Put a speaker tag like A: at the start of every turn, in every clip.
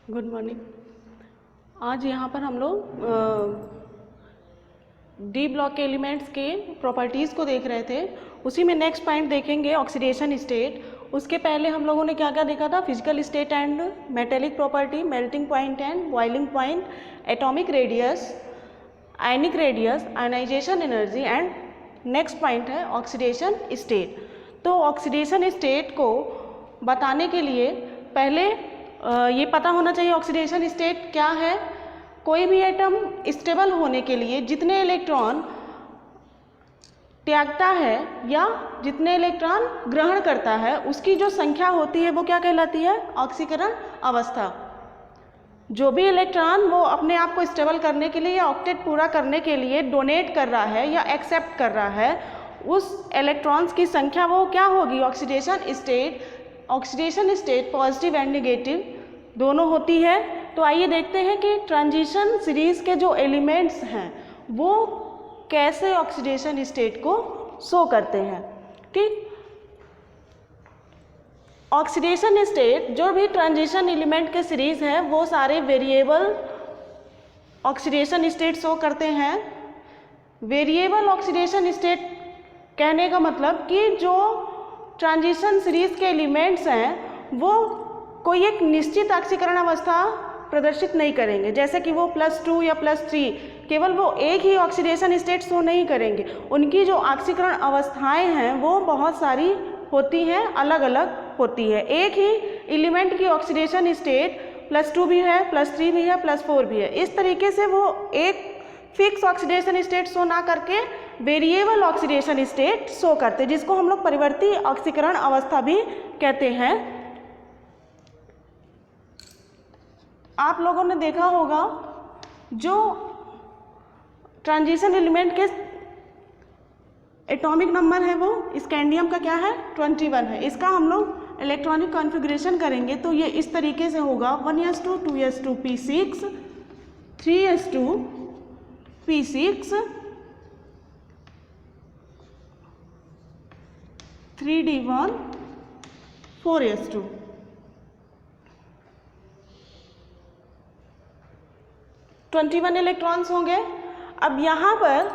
A: Good morning. आज यहाँ पर हम लोग डी ब्लॉक के एलिमेंट्स के प्रॉपर्टीज़ को देख रहे थे। उसी में नेक्स्ट पॉइंट देखेंगे ऑक्सीडेशन स्टेट। उसके पहले हम लोगों ने क्या क्या देखा था? Physical state and metallic property, melting point and boiling point, atomic radius, ionic radius, ionisation energy and next point है ऑक्सीडेशन स्टेट। तो ऑक्सीडेशन स्टेट को बताने के लिए पहले ये पता होना चाहिए ऑक्सीडेशन स्टेट क्या है। कोई भी एटम स्टेबल होने के लिए जितने इलेक्ट्रॉन त्यागता है या जितने इलेक्ट्रॉन ग्रहण करता है उसकी जो संख्या होती है वो क्या कहलाती है? ऑक्सीकरण अवस्था। जो भी इलेक्ट्रॉन वो अपने आप को स्टेबल करने के लिए या ऑक्टेट पूरा करने के लिए डोनेट कर रहा है या एक्सेप्ट कर रहा है, उस इलेक्ट्रॉन्स की संख्या वो क्या होगी? Oxidation state. Oxidation state positive and negative दोनों होती है। तो आइए देखते हैं कि ट्रांजिशन सीरीज के जो एलिमेंट्स हैं वो कैसे ऑक्सीडेशन स्टेट को शो करते हैं। ठीक, ऑक्सीडेशन स्टेट जो भी ट्रांजिशन एलिमेंट के सीरीज है वो सारे वेरिएबल ऑक्सीडेशन स्टेट शो करते हैं। वेरिएबल ऑक्सीडेशन स्टेट कहने का मतलब कि जो ट्रांजिशन सीरीज के एलिमेंट्स हैं वो कोई एक निश्चित ऑक्सीकरण अवस्था प्रदर्शित नहीं करेंगे, जैसे कि वो +2 या +3 केवल वो एक ही ऑक्सीडेशन स्टेट शो नहीं करेंगे। उनकी जो ऑक्सीकरण अवस्थाएं हैं वो बहुत सारी होती हैं, अलग अलग होती है। एक ही एलिमेंट की ऑक्सीडेशन स्टेट +2 भी है, +3 भी है, +4 भी है। इस तरीके से वो एक फिक्स ऑक्सीडेशन स्टेट शो ना करके वेरिएबल ऑक्सीडेशन स्टेट शो करते हैं, जिसको हम लोग परिवर्ती ऑक्सीकरण अवस्था भी कहते हैं। आप लोगों ने देखा होगा जो ट्रांजिशन एलिमेंट के एटॉमिक नंबर है वो स्कैंडियम का क्या है? 21 है। इसका हम लोग इलेक्ट्रॉनिक कॉन्फ़िगरेशन करेंगे तो ये इस तरीके से होगा 1s2 2s2 p6 3s2 p6 3d1 4s2। तो 21 इलेक्ट्रॉन्स होंगे। अब यहाँ पर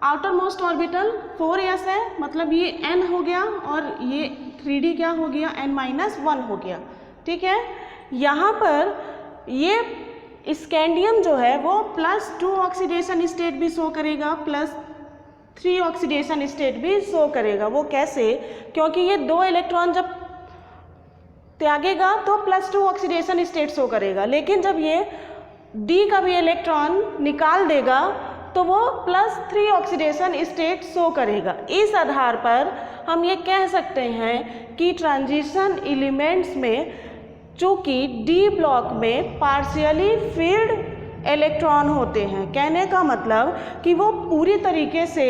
A: आउटर मोस्ट ऑर्बिटल 4s है, मतलब ये n हो गया और ये 3d क्या हो गया? n-1 हो गया। ठीक है, यहाँ पर ये स्कैंडियम जो है वो +2 ऑक्सीडेशन स्टेट भी शो करेगा, +3 ऑक्सीडेशन स्टेट भी शो करेगा। वो कैसे? क्योंकि ये 2 इलेक्ट्रॉन जब त्यागेगा तो +2 ऑक्सीडेशन स्टेट शो करेगा, लेकिन जब ये D का भी इलेक्ट्रॉन निकाल देगा तो वो +3 ऑक्सीडेशन स्टेट शो करेगा। इस आधार पर हम ये कह सकते हैं कि ट्रांजिशन एलिमेंट्स में चूँकि D ब्लॉक में पार्शियली फिल्ड इलेक्ट्रॉन होते हैं, कहने का मतलब कि वो पूरी तरीके से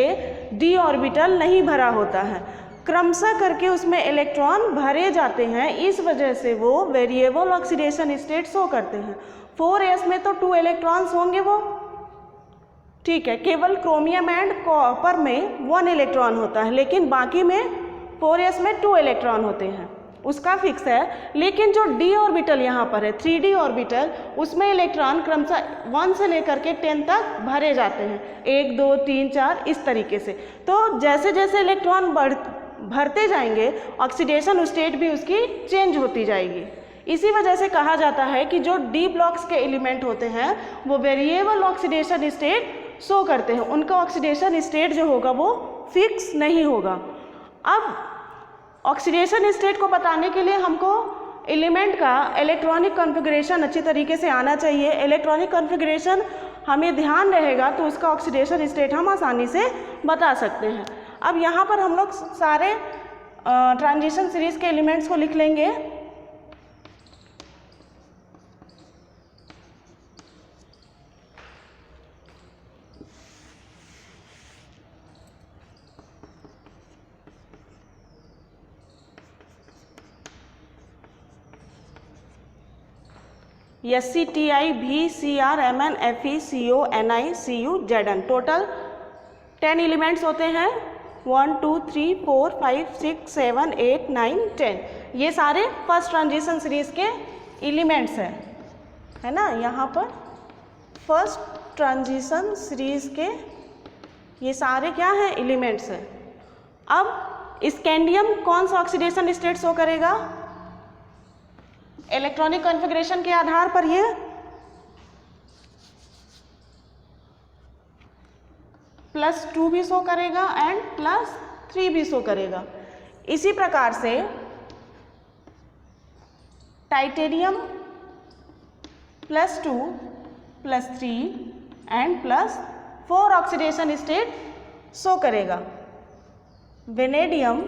A: D ऑर्बिटल नहीं भरा होता है, क्रमशः करके उसमें इलेक्ट्रॉन भरे जाते हैं। इस वजह से वो वेरिएबल ऑक्सीडेशन स्टेट शो करते हैं। 4s में तो 2 इलेक्ट्रॉन्स होंगे वो, ठीक है, केवल क्रोमियम एंड कॉपर में 1 इलेक्ट्रॉन होता है, लेकिन बाकी में 4s में 2 इलेक्ट्रॉन होते हैं, उसका फिक्स है। लेकिन जो d ऑर्बिटल यहाँ पर है 3d ऑर्बिटल, उसमें इलेक्ट्रॉन क्रमशः 1 से लेकर के 10 तक भरे जाते हैं, 1 2 3 4 इस तरीके से। तो जैसे जैसे इलेक्ट्रॉन भरते जाएंगे ऑक्सीडेशन स्टेट भी उसकी चेंज होती जाएगी। इसी वजह से कहा जाता है कि जो D ब्लॉक्स के एलिमेंट होते हैं वो वेरिएबल ऑक्सीडेशन स्टेट शो करते हैं, उनका ऑक्सीडेशन स्टेट जो होगा वो फिक्स नहीं होगा। अब ऑक्सीडेशन स्टेट को बताने के लिए हमको एलिमेंट का इलेक्ट्रॉनिक कॉन्फ़िगरेशन अच्छी तरीके से आना चाहिए। इलेक्ट्रॉनिक कॉन्फ़िगरेशन हमें ध्यान रहेगा तो उसका ऑक्सीडेशन स्टेट हम आसानी से बता सकते हैं। अब यहाँ पर हम लोग सारे ट्रांजिशन सीरीज के एलिमेंट्स को लिख लेंगे। SCTI VCR MN FE CO NI CU ZN total 10 elements होते हैं। 1 2 3 4 5 6 7 8 9 10 ये सारे फर्स्ट ट्रांजिशन सीरीज के एलिमेंट्स हैं। है ना। यहाँ पर फर्स्ट ट्रांजिशन सीरीज के ये सारे क्या हैं, एलिमेंट्स हैं। अब स्कैंडियम कौन सा ऑक्सीडेशन स्टेट शो करेगा, इलेक्ट्रॉनिक कॉन्फ़िगरेशन के आधार पर ये +2 भी शो करेगा एंड +3 भी शो करेगा। इसी प्रकार से titanium +2 +3 and +4 oxidation state show करेगा। Vanadium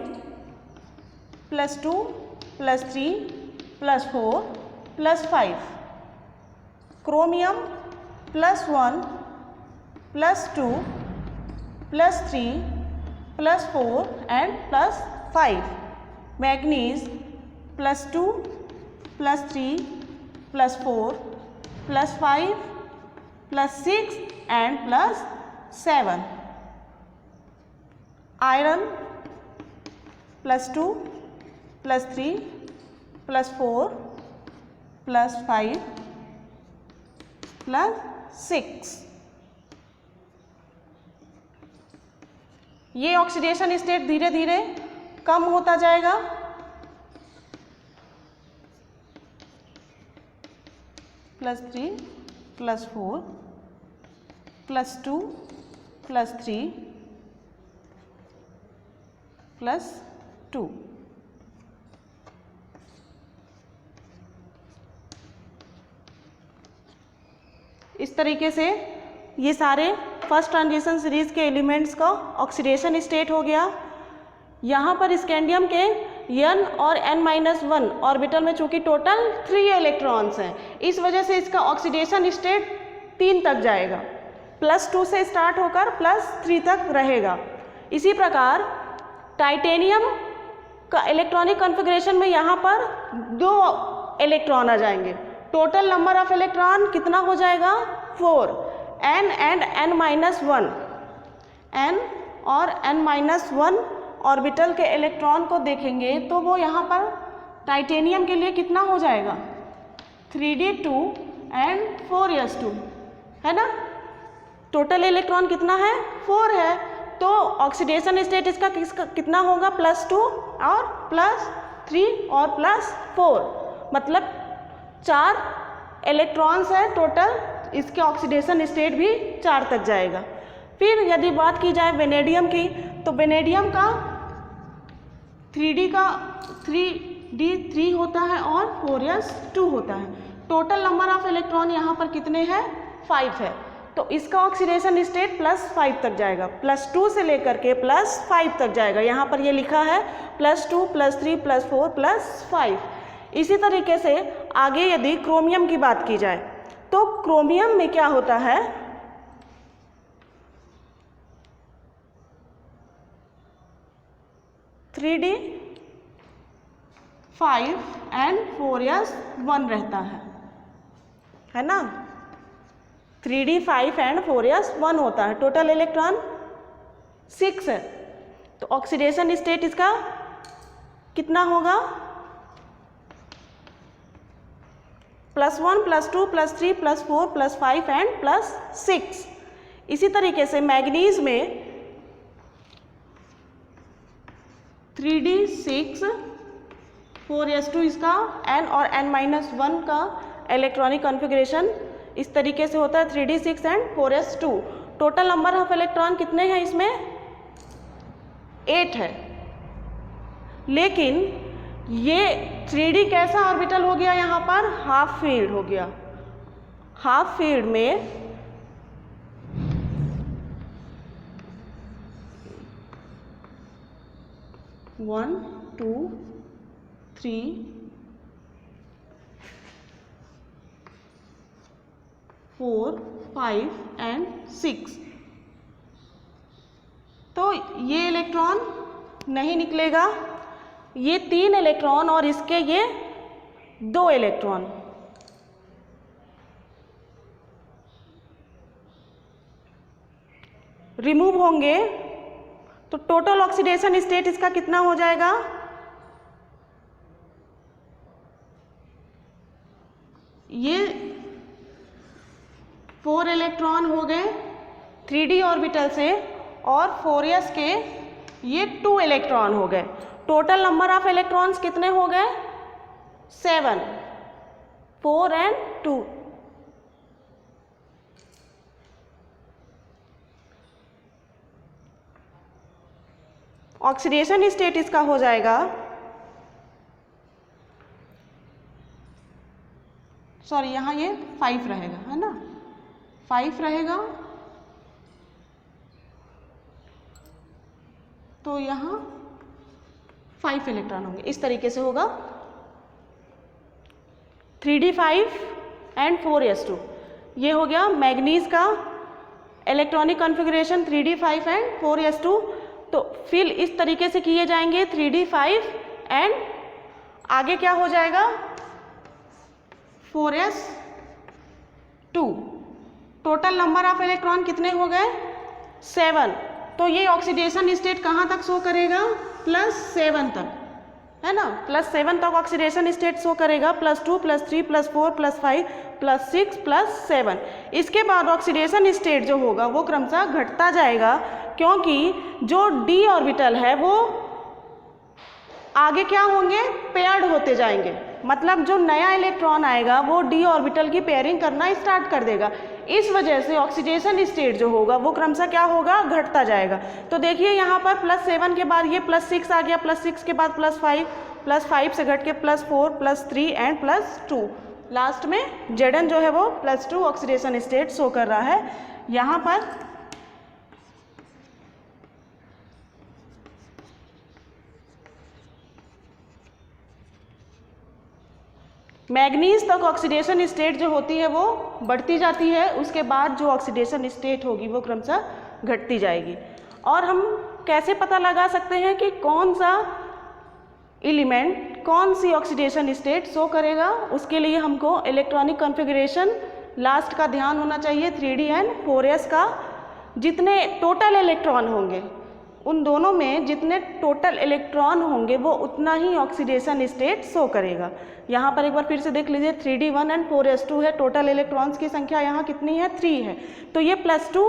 A: +2 +3 +4 +5, chromium +1 +2 +3 +4 and +5, manganese +2 +3 +4 +5 +6 and +7, iron +2 +3 +4 +5 +6। ये ऑक्सीडेशन स्टेट धीरे धीरे कम होता जाएगा। +3 +4 +2 +3 +2। इस तरीके से ये सारे फर्स्ट ट्रांजिशन सीरीज के एलिमेंट्स का ऑक्सीडेशन स्टेट हो गया। यहाँ पर स्कैंडियम के n और n-1 ऑर्बिटल में चूंकि टोटल 3 इलेक्ट्रॉन्स हैं, इस वजह से इसका ऑक्सीडेशन स्टेट 3 तक जाएगा, +2 से स्टार्ट होकर +3 तक रहेगा। इसी प्रकार टाइटेनियम का इलेक्ट्रॉनिक कॉन्फ़िगरेशन में यहाँ पर 2 इलेक्ट्रॉन आ जाएंगे। टोटल नंबर ऑफ इलेक्ट्रॉन कितना हो जाएगा, 4। n एंड n-1, n और n-1 ऑर्बिटल के इलेक्ट्रॉन को देखेंगे तो वो यहाँ पर टाइटेनियम के लिए कितना हो जाएगा, 3d2 एंड 4s2, है ना। टोटल इलेक्ट्रॉन कितना है, 4 है, तो ऑक्सीडेशन स्टेट इसका कितना होगा, +2 और +3 और +4, मतलब 4 इलेक्ट्रॉन्स है टोटल। इसके ऑक्सीडेशन स्टेट भी 4 तक जाएगा। फिर यदि बात की जाए वेनेडियम की, तो वेनेडियम का 3d3 होता है और 4s2 होता है। टोटल नंबर ऑफ इलेक्ट्रॉन यहाँ पर कितने हैं, 5 है, तो इसका ऑक्सीडेशन स्टेट +5 तक जाएगा, +2 से लेकर के +5 तक जाएगा। यहाँ पर ये लिखा है +2 +3 +4 +5। इसी तरीके से आगे यदि क्रोमियम की बात की जाए, तो क्रोमियम में क्या होता है, (3d5 एंड 4s1 रहता है ना। 3d5 एंड 4s1 होता है। टोटल इलेक्ट्रॉन 6 है, तो ऑक्सीडेशन स्टेट इसका कितना होगा, +1 +2 +3 +4 +5 एंड +6। इसी तरीके से मैग्नीज में 3d6 4s2 इसका n और n-1 का इलेक्ट्रॉनिक कॉन्फ़िगरेशन इस तरीके से होता है, 3d6 and 4s2। Total number of electron कितने हैं इसमें, 8 है। लेकिन ये 3d कैसा ऑर्बिटल हो गया, यहाँ पर हाफ फील्ड हो गया। हाफ फील्ड में (1 2 3 4 5 एंड 6, तो ये इलेक्ट्रॉन नहीं निकलेगा, ये 3 इलेक्ट्रॉन और इसके ये 2 इलेक्ट्रॉन। रिमूव होंगे तो टोटल ऑक्सीडेशन स्टेट इसका कितना हो जाएगा, ये 4 इलेक्ट्रॉन हो गए 3d ऑर्बिटल से और 4s के ये 2 इलेक्ट्रॉन हो गए। टोटल नंबर ऑफ इलेक्ट्रॉन्स कितने हो गए? 7, 4 एंड 2। ऑक्सीडेशन स्टेट इसका हो जाएगा, सॉरी यहाँ ये 5 रहेगा, है ना, 5 रहेगा, तो यहाँ 5 इलेक्ट्रॉन होंगे। इस तरीके से होगा 3d5 एंड 4s2। ये हो गया मैग्नीज का electronic configuration 3d5 and 4s2। तो फिल इस तरीके से किए जाएंगे 3d5 एंड आगे क्या हो जाएगा 4s2। Total number of electron कितने हो गए? 7। तो ये ऑक्सीडेशन स्टेट कहाँ तक शो करेगा? +7 तक, है ना, +7 तक ऑक्सीडेशन स्टेट शो करेगा, +2 +3 +4 +5 +6 +7। इसके बाद ऑक्सीडेशन स्टेट जो होगा वो क्रमशः घटता जाएगा, क्योंकि जो d ऑर्बिटल है वो आगे क्या होंगे? पेयर्ड होते जाएंगे। मतलब जो नया इलेक्ट्रॉन आएगा वो d ऑर्बिटल की पेयरिंग करना स्टार्ट कर देगा। इस वजह से ऑक्सीडेशन स्टेट जो होगा वो क्रमशः क्या होगा? घटता जाएगा। तो देखिए यहाँ पर +7 के बाद ये +6 आ गया, +6 के बाद +5 से घट के +4 +3 एंड +2। लास्ट में Zn जो है वो +2 ऑक्सीडेशन स्टेट शो कर रहा है। यहाँ पर मैग्नीज तक ऑक्सीडेशन स्टेट जो होती है वो बढ़ती जाती है, उसके बाद जो ऑक्सीडेशन स्टेट होगी वो क्रमशः घटती जाएगी। और हम कैसे पता लगा सकते हैं कि कौन सा एलिमेंट कौन सी ऑक्सीडेशन स्टेट शो करेगा? उसके लिए हमको इलेक्ट्रॉनिक कॉन्फ़िगरेशन लास्ट का ध्यान होना चाहिए, 3d एंड 4s का। जितने टोटल इलेक्ट्रॉन होंगे उन दोनों में जितने टोटल इलेक्ट्रॉन होंगे वो उतना ही ऑक्सीडेशन स्टेट शो करेगा। यहाँ पर एक बार फिर से देख लीजिए 3d1 एंड 4s2 है, टोटल इलेक्ट्रॉन्स की संख्या यहाँ कितनी है? 3 है। तो ये +2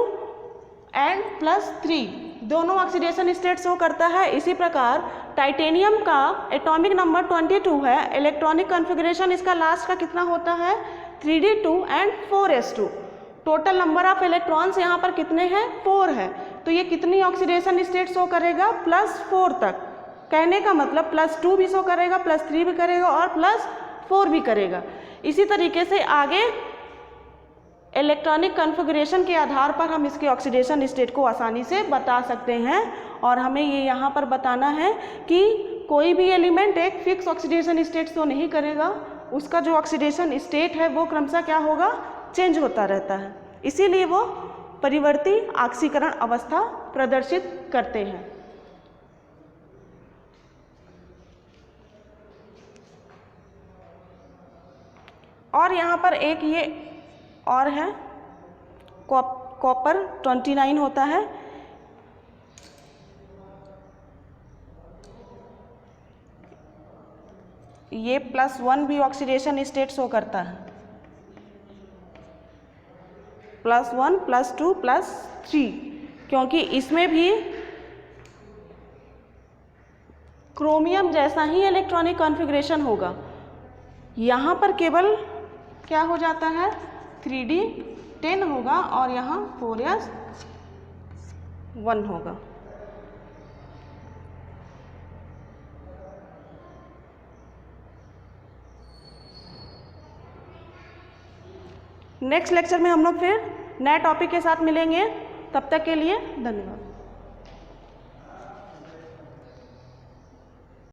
A: एंड +3 दोनों ऑक्सीडेशन स्टेट शो करता है। इसी प्रकार टाइटेनियम का एटॉमिक नंबर 22 है, इलेक्ट्रॉनिक कॉन्फ़िगरेशन इसका लास्ट का कितना होता है? 3d2 and 4s2। Total number of electrons यहाँ पर कितने हैं? 4 है। तो ये कितनी ऑक्सीडेशन स्टेट शो करेगा? +4 तक। कहने का मतलब +2 भी शो करेगा, +3 भी करेगा और +4 भी करेगा। इसी तरीके से आगे इलेक्ट्रॉनिक कॉन्फ़िगरेशन के आधार पर हम इसके ऑक्सीडेशन स्टेट को आसानी से बता सकते हैं। और हमें ये यहाँ पर बताना है कि कोई भी एलिमेंट एक फिक्स ऑक्सीडेशन स्टेट शो नहीं करेगा, उसका जो ऑक्सीडेशन स्टेट है वो क्रमशः क्या होगा? चेंज होता रहता है। इसीलिए वो परिवर्ती ऑक्सीकरण अवस्था प्रदर्शित करते हैं। और यहाँ पर एक ये और है, कॉपर 29 होता है। ये +1 भी ऑक्सीडेशन स्टेट शो करता है, +1 +2 +3, क्योंकि इसमें भी क्रोमियम जैसा ही इलेक्ट्रॉनिक कॉन्फ़िगरेशन होगा। यहाँ पर केवल क्या हो जाता है? 3d10 होगा और यहाँ 4s1 होगा। नेक्स्ट लेक्चर में हम लोग फिर नए टॉपिक के साथ मिलेंगे। तब तक के लिए धन्यवाद।